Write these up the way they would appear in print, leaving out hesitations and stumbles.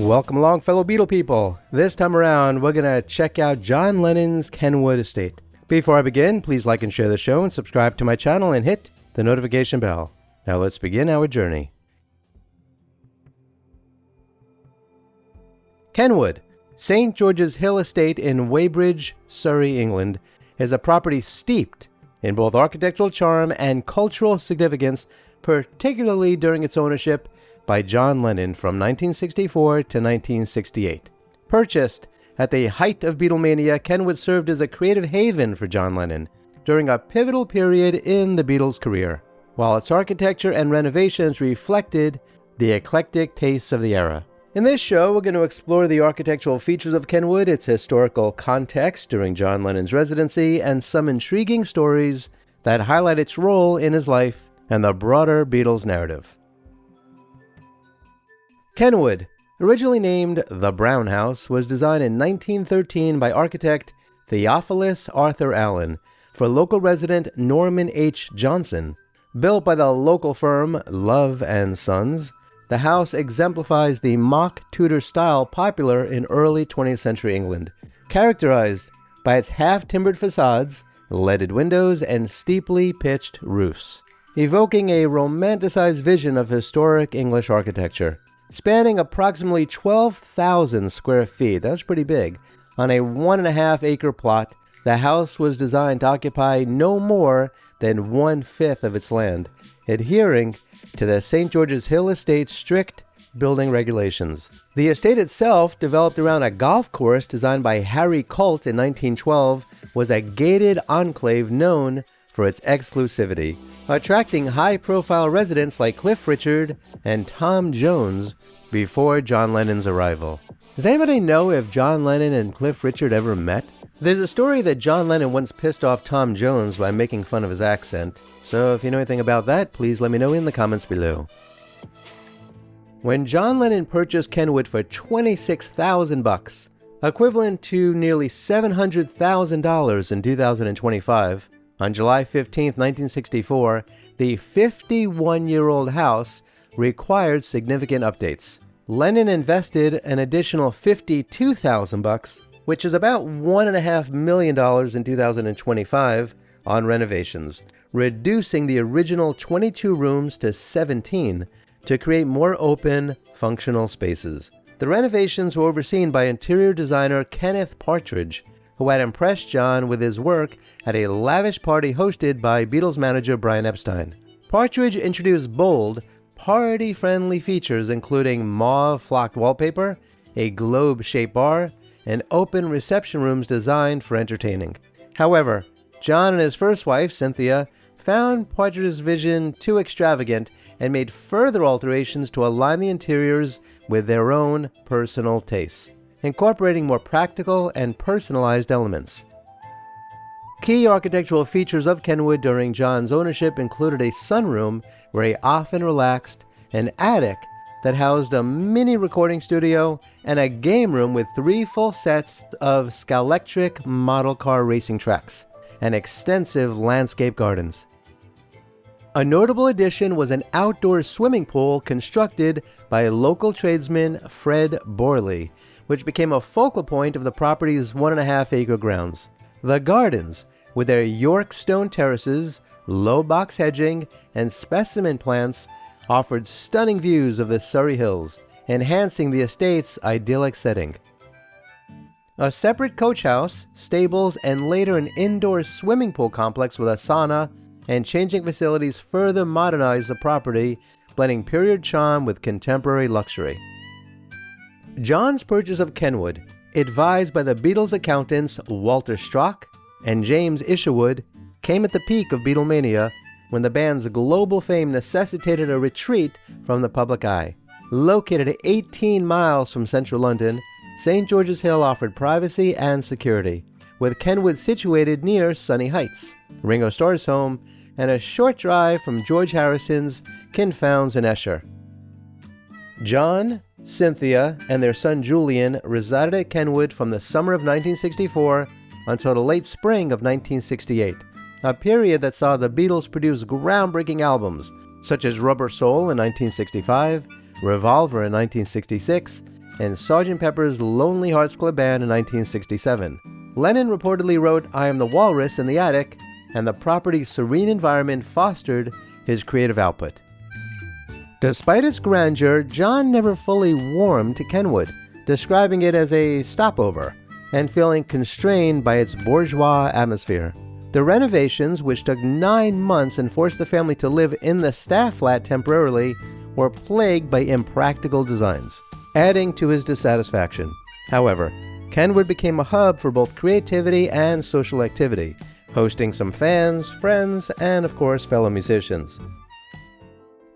Welcome along, fellow Beatle people. This time around, we're going to check out John Lennon's Kenwood estate. Before I begin, please like and share the show and subscribe to my channel and hit the notification bell. Now let's begin our journey. Kenwood, St. George's Hill Estate in Weybridge, Surrey, England, is a property steeped in both architectural charm and cultural significance, particularly during its ownership by John Lennon from 1964 to 1968. Purchased at the height of Beatlemania, Kenwood served as a creative haven for John Lennon during a pivotal period in the Beatles' career, while its architecture and renovations reflected the eclectic tastes of the era. In this show, we're going to explore the architectural features of Kenwood, its historical context during John Lennon's residency, and some intriguing stories that highlight its role in his life and the broader Beatles narrative. Kenwood, originally named the Brown House, was designed in 1913 by architect Theophilus Arthur Allen for local resident Norman H. Johnson. Built by the local firm Love and Sons, the house exemplifies the mock-Tudor style popular in early 20th century England, characterized by its half-timbered facades, leaded windows, and steeply pitched roofs, evoking a romanticized vision of historic English architecture. Spanning approximately 12,000 square feet, that's pretty big, on a 1.5-acre plot, the house was designed to occupy no more than 1/5 of its land, adhering to the St. George's Hill Estate's strict building regulations. The estate itself, developed around a golf course designed by Harry Colt in 1912, was a gated enclave known for its exclusivity, attracting high-profile residents like Cliff Richard and Tom Jones before John Lennon's arrival. Does anybody know if John Lennon and Cliff Richard ever met? There's a story that John Lennon once pissed off Tom Jones by making fun of his accent, so if you know anything about that, please let me know in the comments below. When John Lennon purchased Kenwood for $26,000, equivalent to nearly $700,000 in 2025, on July 15, 1964, the 51-year-old house required significant updates. Lennon invested an additional $52,000, which is about $1.5 million in 2025, on renovations, reducing the original 22 rooms to 17 to create more open, functional spaces. The renovations were overseen by interior designer Kenneth Partridge, who had impressed John with his work at a lavish party hosted by Beatles manager Brian Epstein. Partridge introduced bold, party-friendly features including mauve flocked wallpaper, a globe-shaped bar, and open reception rooms designed for entertaining. However, John and his first wife, Cynthia, found Partridge's vision too extravagant and made further alterations to align the interiors with their own personal tastes, incorporating more practical and personalized elements. Key architectural features of Kenwood during John's ownership included a sunroom where he often relaxed, an attic that housed a mini recording studio, and a game room with 3 full sets of Scalectric model car racing tracks, and extensive landscape gardens. A notable addition was an outdoor swimming pool constructed by local tradesman Fred Borley, which became a focal point of the property's 1.5-acre grounds. The gardens, with their York stone terraces, low box hedging, and specimen plants, offered stunning views of the Surrey Hills, enhancing the estate's idyllic setting. A separate coach house, stables, and later an indoor swimming pool complex with a sauna and changing facilities further modernized the property, blending period charm with contemporary luxury. John's purchase of Kenwood, advised by the Beatles accountants Walter Strock and James Isherwood, came at the peak of Beatlemania, when the band's global fame necessitated a retreat from the public eye. Located 18 miles from central London, St. George's Hill offered privacy and security, with Kenwood situated near Sunny Heights, Ringo Starr's home, and a short drive from George Harrison's Kinfounds in Esher. John, Cynthia, and their son Julian resided at Kenwood from the summer of 1964 until the late spring of 1968, a period that saw the Beatles produce groundbreaking albums such as Rubber Soul in 1965, Revolver in 1966, and Sgt. Pepper's Lonely Hearts Club Band in 1967. Lennon reportedly wrote I Am the Walrus in the attic, and the property's serene environment fostered his creative output. Despite its grandeur, John never fully warmed to Kenwood, describing it as a stopover and feeling constrained by its bourgeois atmosphere. The renovations, which took 9 months and forced the family to live in the staff flat temporarily, were plagued by impractical designs, adding to his dissatisfaction. However, Kenwood became a hub for both creativity and social activity, hosting some fans, friends, and of course fellow musicians.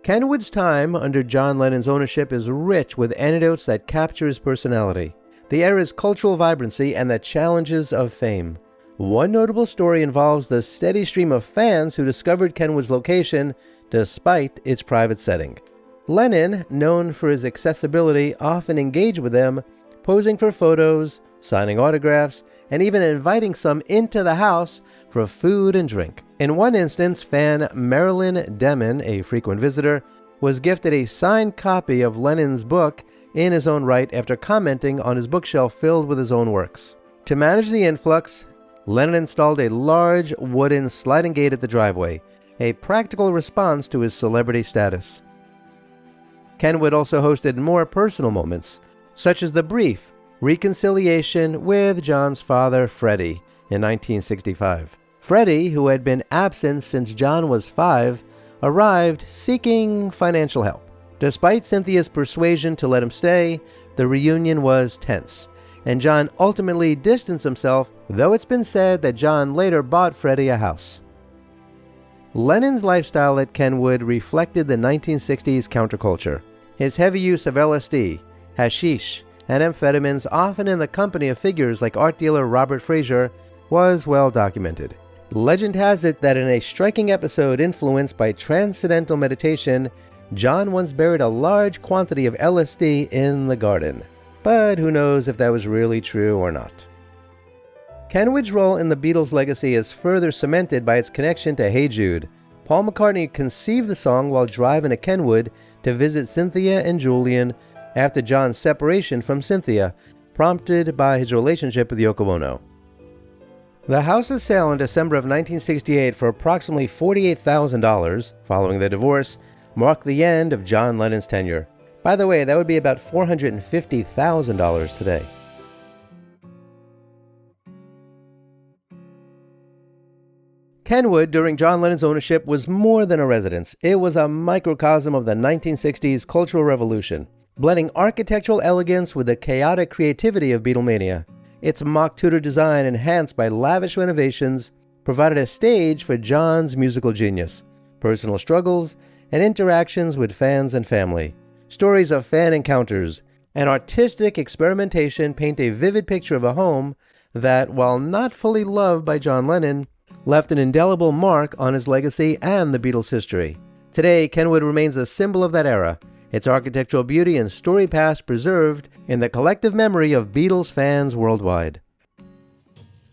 Kenwood's time under John Lennon's ownership is rich with anecdotes that capture his personality, the era's cultural vibrancy, and the challenges of fame. One notable story involves the steady stream of fans who discovered Kenwood's location despite its private setting. Lennon, known for his accessibility, often engaged with them, posing for photos, signing autographs, and even inviting some into the house for food and drink. In one instance, fan Marilyn Demon, a frequent visitor, was gifted a signed copy of Lennon's book in his own right after commenting on his bookshelf filled with his own works. To manage the influx, Lennon installed a large wooden sliding gate at the driveway, a practical response to his celebrity status. Kenwood also hosted more personal moments, such as the brief reconciliation with John's father, Freddie, in 1965. Freddie, who had been absent since John was 5, arrived seeking financial help. Despite Cynthia's persuasion to let him stay, the reunion was tense, and John ultimately distanced himself, though it's been said that John later bought Freddie a house. Lennon's lifestyle at Kenwood reflected the 1960s counterculture. His heavy use of LSD, hashish, and amphetamines, often in the company of figures like art dealer Robert Fraser, was well documented. Legend has it that in a striking episode influenced by transcendental meditation, John once buried a large quantity of LSD in the garden. But who knows if that was really true or not. Kenwood's role in the Beatles' legacy is further cemented by its connection to Hey Jude. Paul McCartney conceived the song while driving to Kenwood to visit Cynthia and Julian after John's separation from Cynthia, prompted by his relationship with Yoko Ono. The house's sale in December of 1968 for approximately $48,000, following the divorce, marked the end of John Lennon's tenure. By the way, that would be about $450,000 today. Kenwood, during John Lennon's ownership, was more than a residence. It was a microcosm of the 1960s cultural revolution, blending architectural elegance with the chaotic creativity of Beatlemania. Its mock-Tudor design, enhanced by lavish renovations, provided a stage for John's musical genius, personal struggles, and interactions with fans and family. Stories of fan encounters and artistic experimentation paint a vivid picture of a home that, while not fully loved by John Lennon, left an indelible mark on his legacy and the Beatles' history. Today, Kenwood remains a symbol of that era, its architectural beauty and storied past preserved in the collective memory of Beatles fans worldwide.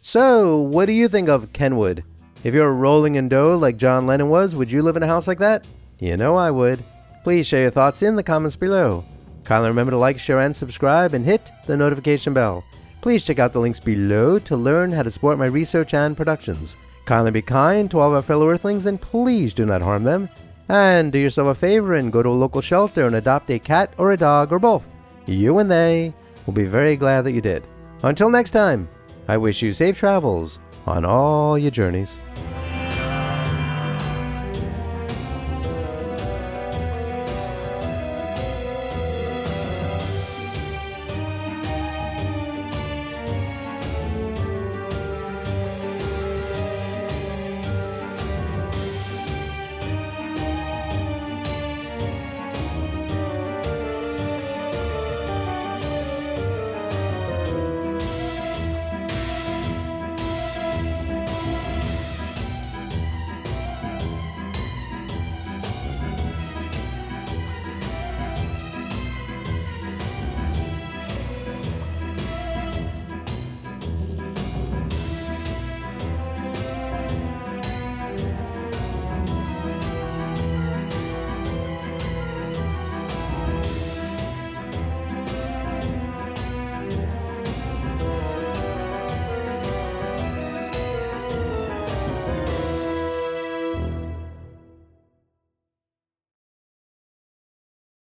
So, what do you think of Kenwood? If you're rolling in dough like John Lennon was, would you live in a house like that? You know I would. Please share your thoughts in the comments below. Kindly remember to like, share, and subscribe, and hit the notification bell. Please check out the links below to learn how to support my research and productions. Kindly be kind to all of our fellow Earthlings, and please do not harm them. And do yourself a favor and go to a local shelter and adopt a cat or a dog or both. You and they will be very glad that you did. Until next time, I wish you safe travels on all your journeys.